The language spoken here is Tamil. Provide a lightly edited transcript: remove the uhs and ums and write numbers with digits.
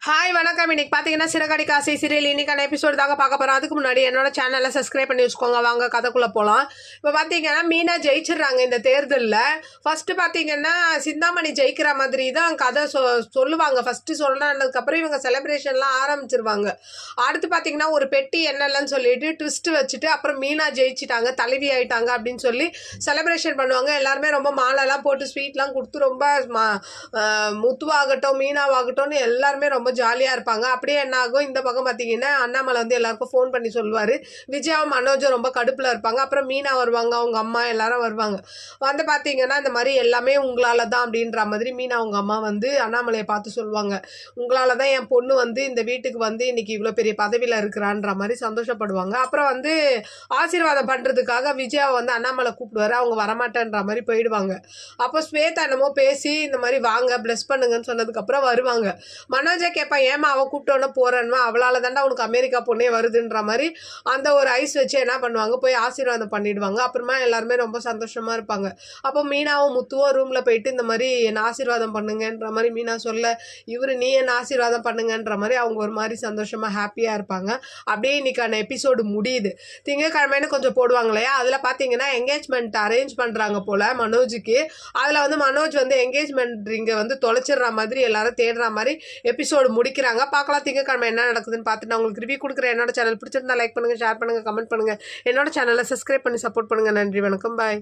ஹாய் வணக்கம். இன்னைக்கு பார்த்தீங்கன்னா சிறகடி காசி சீரியல் இன்னைக்கான எபிசோடு தாங்க பார்க்க போகிறோம். அதுக்கு முன்னாடி என்னோட சேனலை சப்ஸ்கிரைப் பண்ணி வச்சுக்கோங்க. வாங்க கதைக்குள்ளே போகலாம். இப்போ பார்த்தீங்கன்னா மீனா ஜெயிச்சிடுறாங்க இந்த தேர்தலில். ஃபஸ்ட்டு பார்த்தீங்கன்னா சிந்தாமணி ஜெயிக்கிற மாதிரி தான் கதை சொல்லுவாங்க. ஃபஸ்ட்டு சொன்னதுக்கப்புறம் இவங்க செலிப்ரேஷன்லாம் ஆரம்பிச்சிருவாங்க. அடுத்து பார்த்தீங்கன்னா ஒரு பெட்டி என்னலன்னு சொல்லிட்டு ட்விஸ்ட்டு வச்சுட்டு அப்புறம் மீனா ஜெயிச்சிட்டாங்க, தலைவி ஆயிட்டாங்க அப்படின்னு சொல்லி செலிப்ரேஷன் பண்ணுவாங்க. எல்லாருமே ரொம்ப மாலைலாம் போட்டு ஸ்வீட்லாம் கொடுத்து ரொம்ப முத்துவாகட்டும் மீனாவாகட்டும்னு எல்லாருமே ரொம்ப ஜாலியாக இருப்பாங்க. அப்படியே என்ன ஆகும், இந்த பக்கம் பார்த்தீங்கன்னா அண்ணாமலை வந்து எல்லாருக்கும் ஃபோன் பண்ணி சொல்லுவார். விஜயாவும் மனோஜும் ரொம்ப கடுப்பில் இருப்பாங்க. அப்புறம் மீனா வருவாங்க, அவங்க அம்மா எல்லாரும் வருவாங்க. வந்து பார்த்தீங்கன்னா இந்த மாதிரி எல்லாமே உங்களால் தான் அப்படின்ற மாதிரி மீனா அவங்க அம்மா வந்து அண்ணாமலையை பார்த்து சொல்லுவாங்க. உங்களால் தான் என் பொண்ணு வந்து இந்த வீட்டுக்கு வந்து இன்னைக்கு இவ்வளோ பெரிய பதவியில் இருக்கிறான்ற மாதிரி சந்தோஷப்படுவாங்க. அப்புறம் வந்து ஆசீர்வாதம் பண்ணுறதுக்காக விஜயாவை வந்து அண்ணாமலை கூப்பிடுவார். அவங்க வரமாட்டேன்ற மாதிரி போயிடுவாங்க. அப்போ ஸ்வேதா என்னமோ பேசி இந்த மாதிரி வாங்க ப்ளஸ் பண்ணுங்கன்னு சொன்னதுக்கப்புறம் வருவாங்க. மனோஜை கேட்பான், ஏமா அவள் கூப்பிட்டோன்னே போகிறேன்மா, அவளால் தாண்டா உனக்கு அமெரிக்கா பொண்ணே வருதுன்ற மாதிரி அந்த ஒரு ஐஸ் வச்சு என்ன பண்ணுவாங்க, போய் ஆசீர்வாதம் பண்ணிடுவாங்க. அப்புறமா எல்லாருமே ரொம்ப சந்தோஷமாக இருப்பாங்க. அப்போ மீனாவும் முத்துவும் ரூமில் போயிட்டு இந்த மாதிரி என்னை ஆசீர்வாதம் பண்ணுங்கன்ற மாதிரி மீனா சொல்ல, நீ என்ன ஆசீர்வாதம் பண்ணுங்கன்ற மாதிரி அவங்க ஒரு மாதிரி சந்தோஷமாக ஹாப்பியாக இருப்பாங்க. அப்படியே இன்னைக்கான எபிசோடு முடியுது. திங்கக்கிழமைன்னு கொஞ்சம் போடுவாங்க இல்லையா, அதில் பார்த்தீங்கன்னா என்கேஜ்மெண்ட் அரேஞ்ச் பண்ணுறாங்க போல் மனோஜுக்கு. அதில் வந்து மனோஜ் வந்து என்கேஜ்மெண்ட் இங்கே வந்து தொலைச்சிடுற மாதிரி எல்லாரும் தேடுற மாதிரி எபிசோடு முடிக்கிறாங்க. பார்க்கலாம் திங்கக்கிழமை என்ன நடக்குதுன்னு பார்த்துட்டு நான் உங்களுக்கு ரிவ்யூ கொடுக்குறேன். என்னோட சேனல் பிடிச்சிருந்தா லைக் பண்ணுங்கள், ஷேர் பண்ணுங்கள், கமெண்ட் பண்ணுங்கள். என்னோட சேனலை சப்ஸ்கிரைப் பண்ணி சப்போர்ட் பண்ணுங்கள். நன்றி, வணக்கம், பாய்.